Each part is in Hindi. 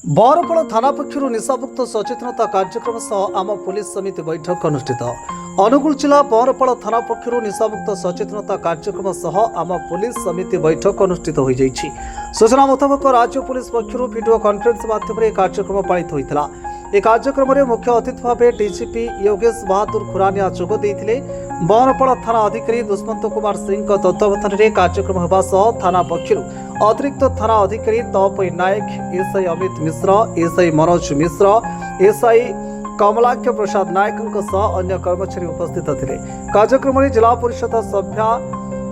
बरपड़ थाना पक्षर निशामुक्त सचेतनता कार्यक्रम सह आम पुलिस समिति बैठक अनुष्ठित। अनुगुल जिला बरपड़ थाना पक्षर निशामुक्त सचेतनता कार्यक्रम सह आम पुलिस समिति बैठक अनुष्ठित हो जाइछि। सूचना मुताबक राज्य पुलिस पक्षर वीडियो कॉन्फ्रेंस माध्यम कार्यक्रम पालित होता। यह कार्यक्रम में मुख्य अतिथि भाव डीजीपी योगेश बहादुर खुरानिया जोग देते। बरपड़ थाना अधिकारी दुष्मंत कुमार सिंह तत्वावधान में कार्यक्रम होगा सह थाना पक्षर अतिरिक्त थाना अधिकारी तपई नायक, एसआई अमित मिश्र, एसआई मनोज मिश्र, एसआई कमलाक्ष प्रसाद नायक अन्य कर्मचारी उपस्थित थे। कार्यक्रम में जिला परिषद सभ्या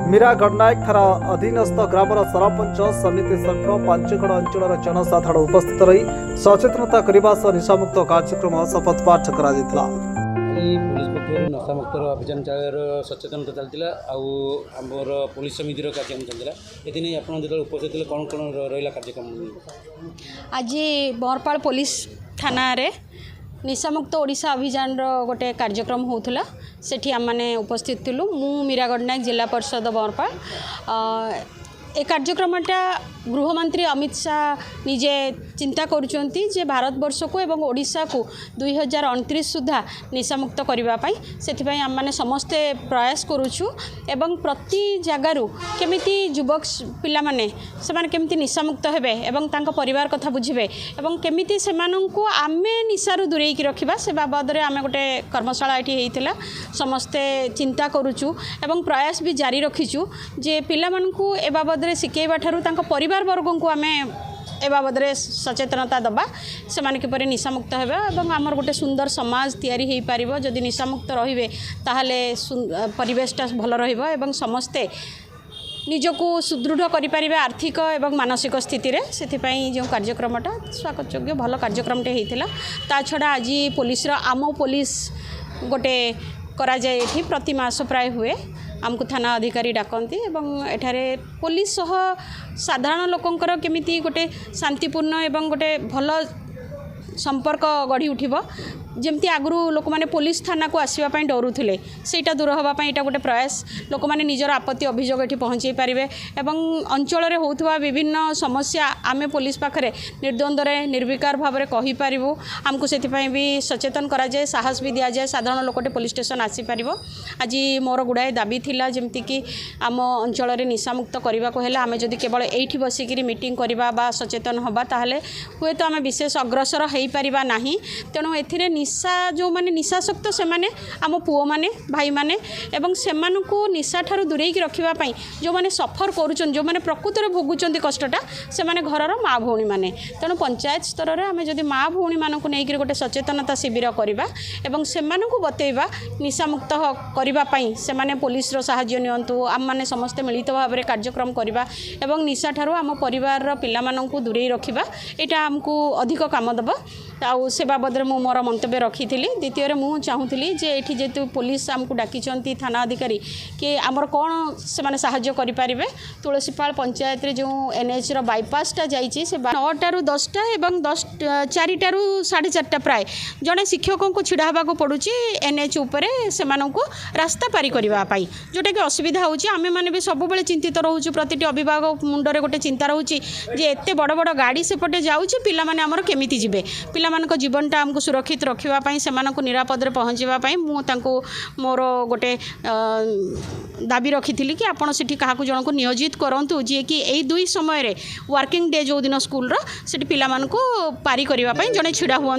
मीरा गणनायक थाना अधीनस्थ ग्रामर सरपंच समिति सभ्य पांचगड़ अंचल जनसाधारण उपस्थित रही सचेतनता करने सह निशामुक्त कार्यक्रम शपथ पाठ करा पुलिस पक्ष नशामुक्त अभियान सचेतनता चलता आमर पुलिस समिति कार्यक्रम चलता ये आप उपस्थित थे कौन कौन रहा कार्यक्रम? आज बरपाल पुलिस थाना रे निशामुक्त ओडिशा अभियान गोटे कार्यक्रम होता सेठी आम मैंने उपस्थित थिलु। मु मीरा गणनायक जिला परिषद बरपाल ए कार्यक्रमटा गृहमंत्री अमित शाह निजे चिंता करुचंती जे भारत वर्ष को एवं ओडिशा को 2029 सुधा निशामुक्त करने से आम मैंने समस्ते प्रयास करुचु एवं प्रति जगारू केमिति युवक पिला माने से केमिति निशामुक्त हेबे एवं तांको परिवार कथा बुझिबे एवं केमिति सेमानंकु आमे निशारु दूरेकी रखिबा से बाबद रे आमे गोटे कर्मशाला एठी हेइतिला। समस्ते चिंता करुचु एवं प्रयास भी जारी रखिचु जे पिला मानकु ए बाबद रे सिकेबा ठारू तांको परिवार वर्ग को आमे ए बाबद सचेतनता दबा से माने किपरि निशामुक्त हेबे एवं आमर गोटे सुंदर समाज तैयारी हेइ पारिबो। जदि निशामुक्त रहिबे ताहाले परिवेशटा भल रहिबो एवं समस्ते निजको सुदृढ़ करिपारिबे आर्थिक एवं मानसिक स्थिति रे। सेथिपई जो कार्यक्रमटा स्वागत योग्य भल कार्यक्रमटे हेइतिला। ता छडा आज पुलिस आम पुलिस गोटे करा जाए एठी प्रति मास प्राय हुए आमको थाना अधिकारी डाकती एवं एठारे पुलिस सह साधारण लोकंकर केमिति गोटे शांतिपूर्ण एवं गोटे भल संपर्क गढ़ी उठिबो। जमती आगु लोक मैंने पुलिस थाना को आसवाई डरुले सेटा दूर होगापी यहाँ गोटे प्रयास लोक मैंने निजर आपत्ति अभियोग ये पहुँचे पारे एवं अंचल में होता विभिन्न समस्या आमे पुलिस पाखे निर्द्वंद्व निर्विकार भाव में कहीपरू। आमको से भी सचेतन करा जाए, साहस भी दि जाए, साधारण लोकटे पुलिस स्टेशन आसीपर। आज मोर गुड़ाए दाबी थिला जमती कि आम अंचल में निशामुक्त करने को हेले आमे जदि केवल एठी बसिकी मीटिंग करवा बा सचेतन हवा ताहले हुए तो आमे विशेष अग्रसर हो पारिबा नाही। तेणु एथिरे निशा जो माने निशासक्त से माने आम पुओ माने भाई माने एवं सेमानकु निशा ठारू दूरेकी रखिबा पई जो माने सफर करूचन जो माने प्रकृत रे भोगुचंती कष्टटा से माने घरर माँ भौणी माने। तेणु पंचायत स्तर रे आमे जदि माँ भौणी मानकु नेकी गोटे सचेतनता शिविर करबा एवं सेमानकु बतेइबा निशामुक्त करबा पई से माने पुलिस रो सहाय्य नियंतु आम माने समस्त मिलित भाव में कार्यक्रम करबा एवं निशा ठारू आम परिवार रो पिला मानकु दूरेई रखिबा एटा हमकु अधिक काम दबा। आउ से बाबद मु मोर मंतव्य रखी थी। द्वितीय मु चाहूली जे एठी जेतु पुलिस आमको डाकी थाना अधिकारी कि आमर कौन से माने साहाय्य करें। तुलसीपाल पंचायत रे जो एनएच रो बाईपासटा जाइए से 9टारू 10टा एवं 4टारू 4:30 प्राय जड़े शिक्षकों को छिड़ा हाँको पड़ू एनएच उपरे से रास्ता पारी करने जोटा कि असुविधा होची। आमे माने भी सब बेले चिंतित रोचु, प्रति अभिभावक मुंडरे गोटे चिंता रोची जे एते बड़ बड़ गाड़ी सेपटे जाऊँगी पिला माने आमर केमिति जिबे। पिला मानक जीवनटा आमको सुरक्षित रखापी से निरापद पहुँचापी मोर गोटे दाबी रखी थी कि आपड़ से जन को नियोजित करूँ जी कि यही 2 समय वर्किंग डे जो दिन स्कूल से पिला पारी करने जड़े छिड़ा हूँ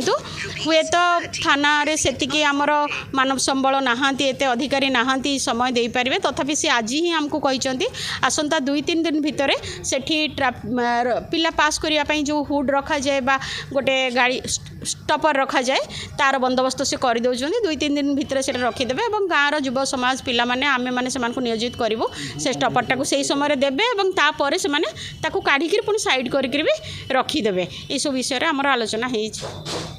हुए तो थाना से आमर मानव संबल नहांती एते अधिकारी नहांती समय दे पारे तथापि सी आज ही आमको कहते आसंता 2-3 दिन भितर सेठी पिला पास करने जो हुड रखा जाए बा गोटे गाड़ी स्टपर रखा जाए तार बंदोबस्त से कर दौरान 2-3 दिन भितर से रखीदे और गाँव युव समाज पिला माने आमे माने से नियोजित करूँ से स्टपरटा से समय देवे और तापर से काढ़ी पुणी साइड करके भी रखीदे। ये सब विषय आमर आलोचना हो।